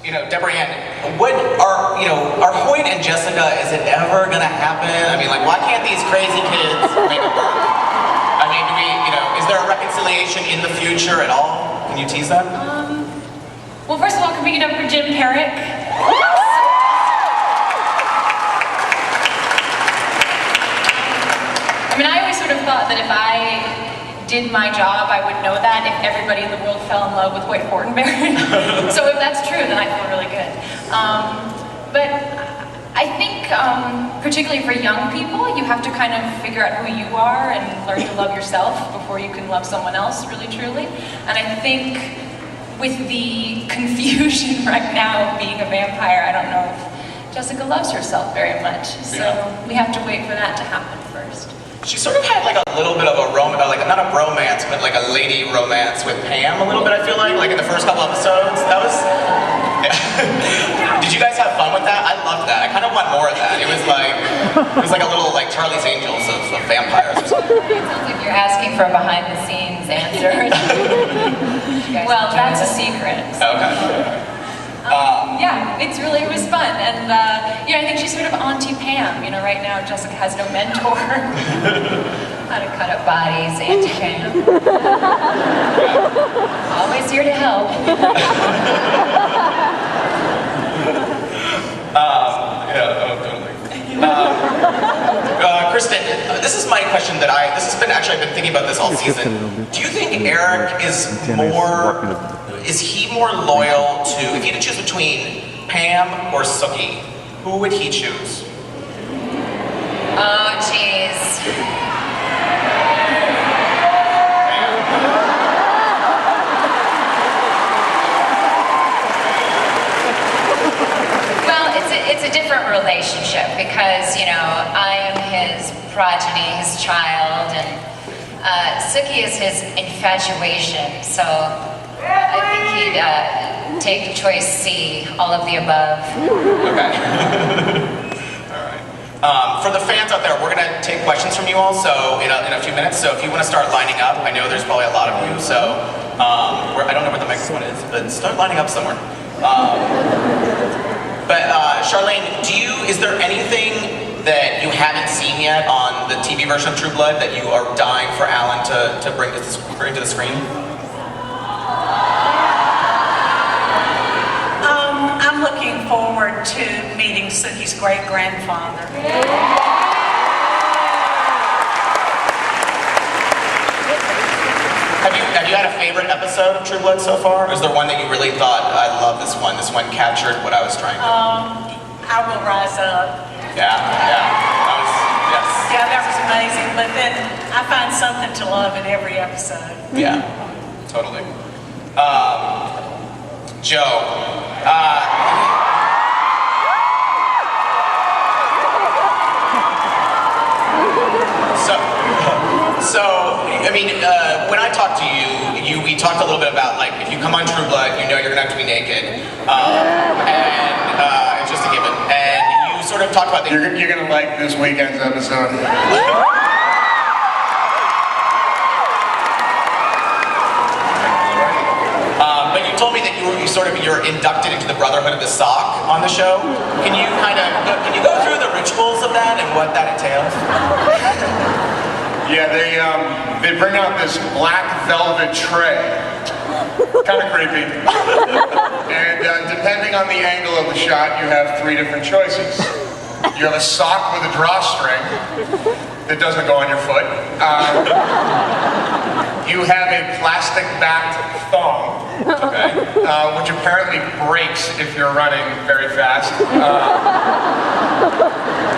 Deborah Ann, are Hoyt and Jessica, is it ever gonna happen? I mean, like, why can't these crazy kids make it work? I mean, is there a reconciliation in the future at all? Can you tease that? Well, first of all, can we get up for Jim Perrick? I mean, I always sort of thought that if I did my job, I would know that if everybody in the world fell in love with Hoyt Fortenberry. So if that's true, then I feel really good. But I think, particularly for young people, you have to kind of figure out who you are and learn to love yourself before you can love someone else really, truly. And I think with the confusion right now of being a vampire, I don't know if Jessica loves herself very much. So we have to wait for that to happen first. She sort of had like a little bit of a not a bromance, but like a lady romance with Pam a little bit, I feel like in the first couple episodes. That was... Did you guys have fun with that? I loved that. I kind of want more of that. It was like a little like Charlie's Angels of vampires or something. It sounds like you're asking for a behind the scenes answer. Well, that's a secret. Okay. Yeah, it was fun, and I think she's sort of Auntie Pam. Right now Jessica has no mentor. How to cut up bodies, Auntie Pam. Always here to help. Totally. Kristen, this is my question that this has been I've been thinking about this all season. Do you think Eric is he more loyal to, if you had to choose between Pam or Sookie, who would he choose? Oh, jeez. Well, it's a different relationship because, I am his progeny, his child, and Sookie is his infatuation, so I think he'd take choice C, all of the above. Okay. All right. For the fans out there, we're going to take questions from you all, so in a few minutes. So if you want to start lining up, I know there's probably a lot of you, so I don't know where the microphone is, but start lining up somewhere. But Charlene, is there anything that you haven't seen yet on the TV version of True Blood that you are dying for Alan to bring to the screen? I'm looking forward to meeting Sookie's great-grandfather. Have you had a favorite episode of True Blood so far? Or is there one that you really thought, I love this one captured what I was trying to do? I Will Rise Up. Yeah. Yes. Yeah, that was amazing, but then I find something to love in every episode. Yeah, totally. Joe, So, I mean, when I talked to we talked a little bit about, like, if you come on True Blood, you're gonna have to be naked. And it's just a given. And you sort of talked about You're gonna like this weekend's episode. But you told me that you're inducted into the Brotherhood of the Sock on the show. Can you go through the rituals of that and what that entails? Yeah, they bring out this black velvet tray. Kind of creepy. And depending on the angle of the shot, you have 3 different choices. You have a sock with a drawstring that doesn't go on your foot. You have a plastic-backed thong, which apparently breaks if you're running very fast.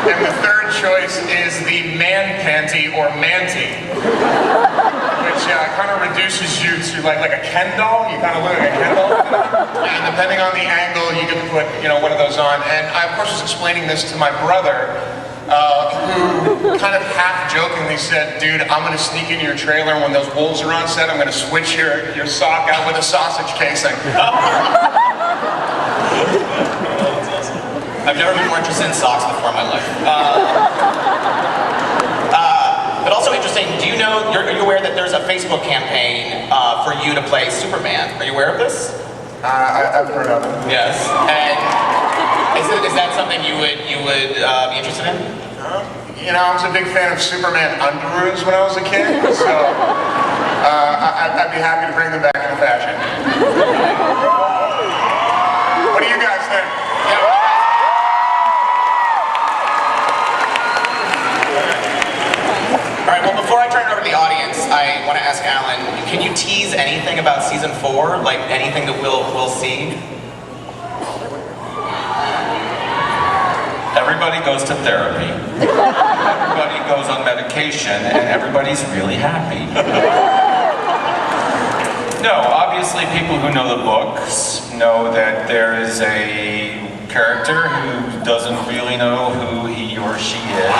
And the third choice is the man panty or manty, which kind of reduces you to like a Ken doll. You kind of look like a Ken doll. And depending on the angle, you get to put one of those on. And I, of course, was explaining this to my brother, who kind of half-jokingly said, dude, I'm going to sneak into your trailer, and when those wolves are on set, I'm going to switch your sock out with a sausage casing. I've never been more interested in socks before in my life. But also interesting, are you aware that there's a Facebook campaign for you to play Superman? Are you aware of this? I've heard of it. Yes. And is that something you would be interested in? You know, I was a big fan of Superman underoos when I was a kid, so I'd be happy to bring them back into fashion. What do you guys think? All right, well, before I turn it over to the audience, I want to ask Alan, can you tease anything about season 4? Like anything that we'll see? Everybody goes to therapy. Everybody goes on medication, and everybody's really happy. No, obviously people who know the books know that there is a character who doesn't really know who he or she is.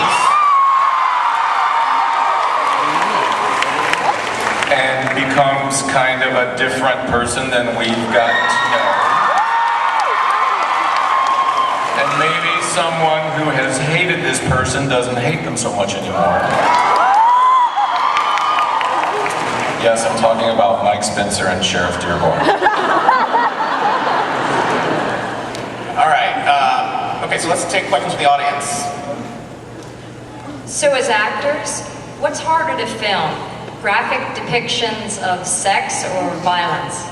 And becomes kind of a different person than we've got to know. And maybe someone who has hated this person doesn't hate them so much anymore. Yes, I'm talking about Mike Spencer and Sheriff Dearborn. All right, okay, so let's take questions from the audience. So as actors, what's harder to film? Graphic depictions of sex or violence?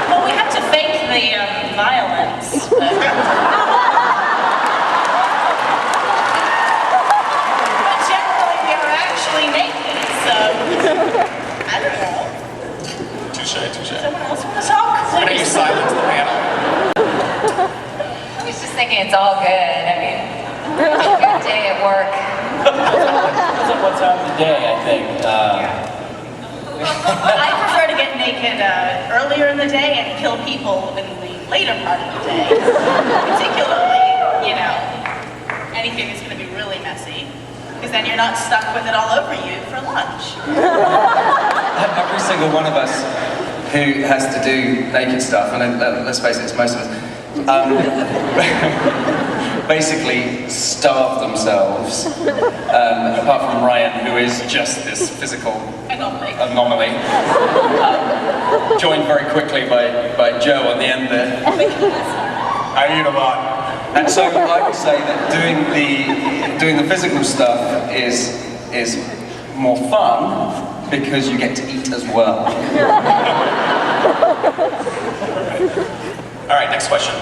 Well, we have to fake the violence. But generally, they're actually naked, so I don't know. Touche. Someone else want to talk? Why don't you silence the panel? I was just thinking it's all good. I mean, it's a good day at work. Depends on what time of the day, I think. I prefer to get naked earlier in the day and kill people in the later part of the day. Particularly, you know, anything that's going to be really messy. Because then you're not stuck with it all over you for lunch. Every single one of us who has to do naked stuff, and let's face it, it's most of us, basically starve themselves, apart from Ryan, who is just this physical anomaly, joined very quickly by Joe on the end there. I eat a lot. And so I would say that doing the physical stuff is more fun because you get to eat as well. All right, next question.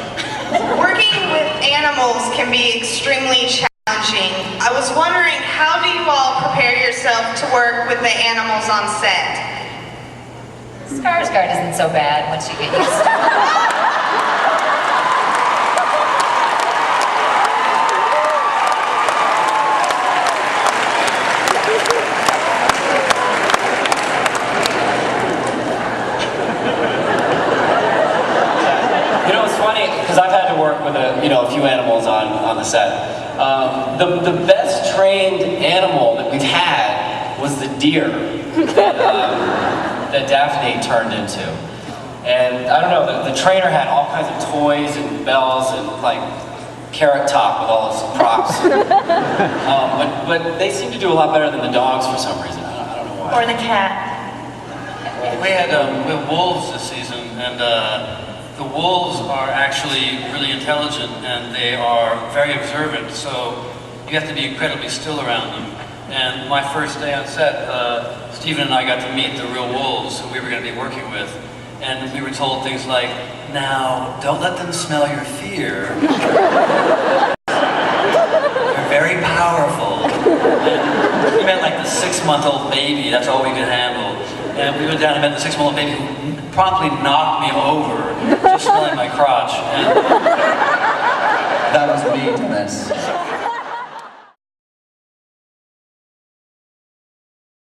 Working with animals can be extremely challenging. I was wondering, how do you all prepare yourself to work with the animals on set? Skarsgård isn't so bad once you get used to it. You know, it's funny, because I've had to work with a few animals on the set. The best trained animal that we've had was the deer that Daphne turned into. And I don't know, the trainer had all kinds of toys and bells and like Carrot Top with all his props. But they seem to do a lot better than the dogs for some reason. I don't know why. Or the cat. We had wolves this season, and the wolves are actually really intelligent and they are very observant, so you have to be incredibly still around them. And my first day on set, Stephen and I got to meet the real wolves who we were going to be working with, and we were told things like, now, don't let them smell your fear. You're very powerful. And we met like the 6-month-old baby, that's all we could handle. And we went down and met the 6-month-old baby who promptly knocked me over, just smelling my crotch. And That was me, Dennis.